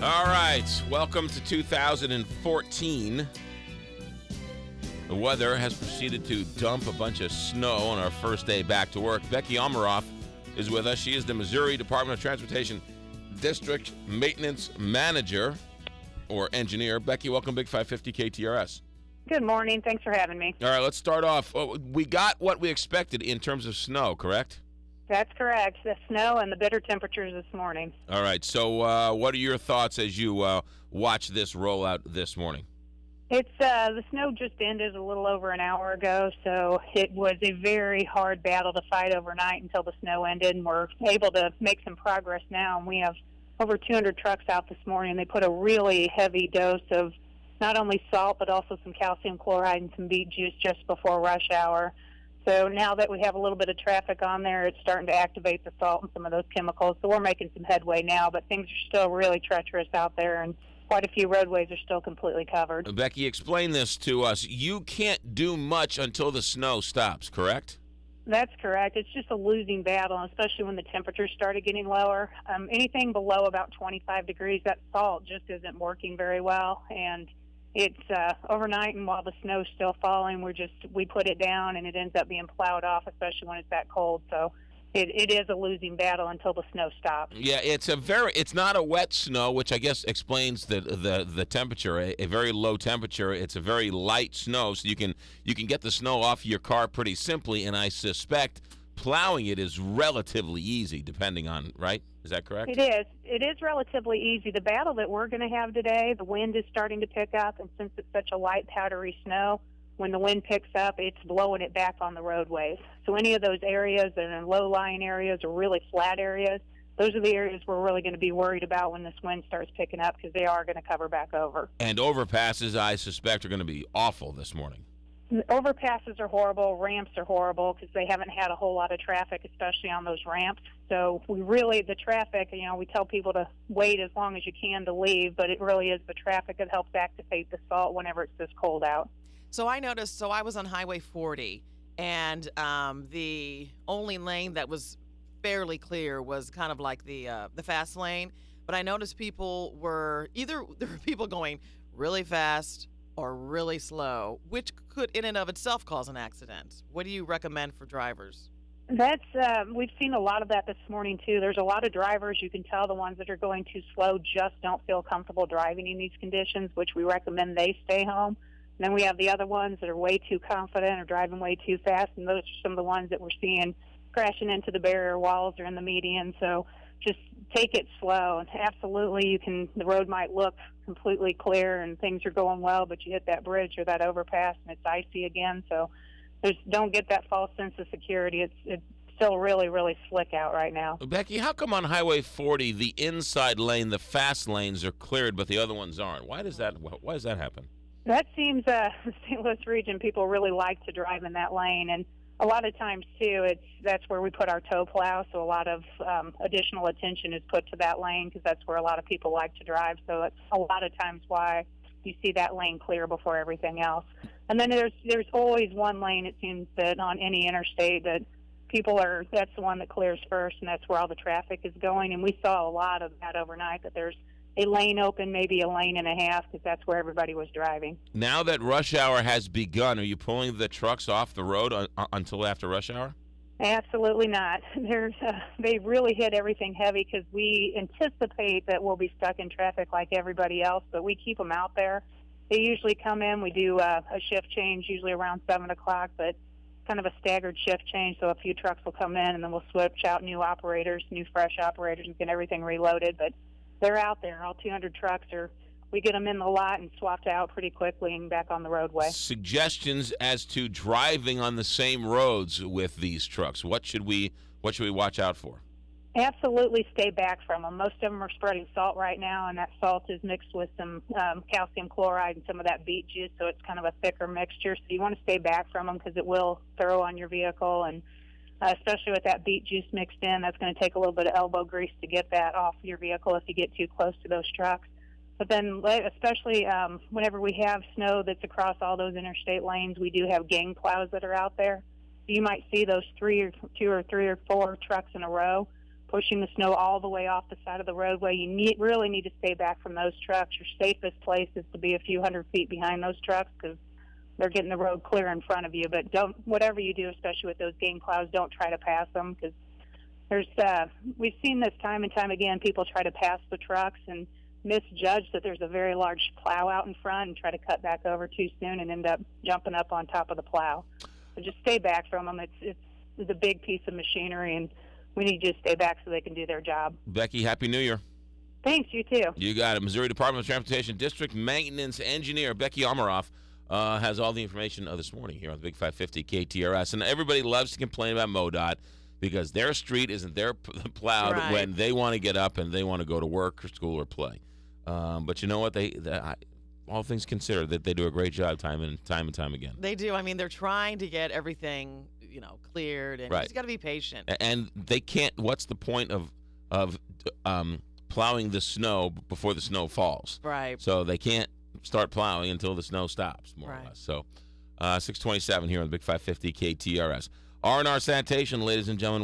All right, welcome to 2014. The weather has proceeded to dump a bunch of snow on our first day back to work. Becky Almeroth is with us. She is the Missouri Department of Transportation District Maintenance Manager or Engineer. Becky, welcome Big 550 KTRS. Good morning. Thanks for having me. All right, let's start off. We got what we expected in terms of snow, correct? That's correct. The snow and the bitter temperatures this morning. All right, so what are your thoughts as you watch this rollout this morning? It's the snow just ended a little over an hour ago, so it was a very hard battle to fight overnight until the snow ended, and we're able to make some progress now. And we have over 200 trucks out this morning. They put a really heavy dose of not only salt but also some calcium chloride and some beet juice just before rush hour. So now that we have a little bit of traffic on there, it's starting to activate the salt and some of those chemicals. So we're making some headway now, but things are still really treacherous out there, and quite a few roadways are still completely covered. Becky, explain this to us. You can't do much until the snow stops, correct? That's correct. It's just a losing battle, especially when the temperatures started getting lower. Anything below about 25 degrees, that salt just isn't working very well, and it's overnight, and while the snow's still falling, we put it down, and it ends up being plowed off, especially when it's that cold. So it is a losing battle until the snow stops. Yeah, it's not a wet snow, which I guess explains the temperature. A very low temperature. It's a very light snow, so you can get the snow off your car pretty simply, and I suspect plowing it is relatively easy, depending on, right? Is that correct? It is. It is relatively easy. The battle that we're going to have today, the wind is starting to pick up, and since it's such a light, powdery snow, when the wind picks up, it's blowing it back on the roadways. So any of those areas that are in low-lying areas or really flat areas, those are the areas we're really going to be worried about when this wind starts picking up, because they are going to cover back over. And overpasses, I suspect, are going to be awful this morning. Overpasses are horrible. Ramps are horrible because they haven't had a whole lot of traffic, especially on those ramps. So the traffic, we tell people to wait as long as you can to leave, but it really is the traffic that helps activate the salt whenever it's this cold out. So I noticed, I was on Highway 40, and the only lane that was fairly clear was kind of like the fast lane. But I noticed there were people going really fast or really slow, which could in and of itself cause an accident. What do you recommend for drivers? We've seen a lot of that this morning too. There's a lot of drivers, you can tell the ones that are going too slow just don't feel comfortable driving in these conditions, which we recommend they stay home. And then we have the other ones that are way too confident or driving way too fast, and those are some of the ones that we're seeing crashing into the barrier walls or in the median. So just take it slow. And absolutely, the road might look completely clear and things are going well, but you hit that bridge or that overpass and it's icy again. So don't get that false sense of security. It's still really, really slick out right now. Becky, how come on Highway 40 the inside lane, the fast lanes are cleared, but the other ones aren't? Why does that happen? That seems the St. Louis region, people really like to drive in that lane, and a lot of times too, that's where we put our tow plow. So a lot of additional attention is put to that lane because that's where a lot of people like to drive. So that's a lot of times why you see that lane clear before everything else. And then there's always one lane, it seems, that on any interstate that that's the one that clears first, and that's where all the traffic is going. And we saw a lot of that overnight, that there's a lane open, maybe a lane and a half, because that's where everybody was driving. Now that rush hour has begun, are you pulling the trucks off the road until after rush hour? Absolutely not. They really hit everything heavy because we anticipate that we'll be stuck in traffic like everybody else, but we keep them out there. They usually come in. We do a shift change, usually around 7 o'clock, but kind of a staggered shift change, so a few trucks will come in, and then we'll switch out new fresh operators, and get everything reloaded. But they're out there. All 200 trucks we get them in the lot and swapped out pretty quickly and back on the roadway. Suggestions as to driving on the same roads with these trucks. What should we watch out for? Absolutely stay back from them. Most of them are spreading salt right now, and that salt is mixed with some calcium chloride and some of that beet juice, so it's kind of a thicker mixture. So you want to stay back from them because it will throw on your vehicle, and especially with that beet juice mixed in, that's going to take a little bit of elbow grease to get that off your vehicle if you get too close to those trucks. But then especially whenever we have snow that's across all those interstate lanes, we do have gang plows that are out there. So you might see those two or three or four trucks in a row. pushing the snow all the way off the side of the roadway. You really need to stay back from those trucks. Your safest place is to be a few hundred feet behind those trucks because they're getting the road clear in front of you. But whatever you do, especially with those game clouds, don't try to pass them because we've seen this time and time again. People try to pass the trucks and misjudge that there's a very large plow out in front and try to cut back over too soon and end up jumping up on top of the plow. So just stay back from them. It's a big piece of machinery, and we need to just stay back so they can do their job. Becky, Happy New Year. Thanks, you too. You got it. Missouri Department of Transportation District Maintenance Engineer Becky Almeroth has all the information this morning here on the Big 550 KTRS. And everybody loves to complain about MoDOT because their street isn't their plowed Right. when they want to get up and they want to go to work or school or play. But you know what? All things considered, that they do a great job time and time again. They do. I mean, they're trying to get everything, cleared, and you Right. just got to be patient. And they can't. What's the point of plowing the snow before the snow falls? Right. So they can't start plowing until the snow stops, more or Right. less. So 627 here on the Big 550 KTRS. R&R Sanitation, ladies and gentlemen.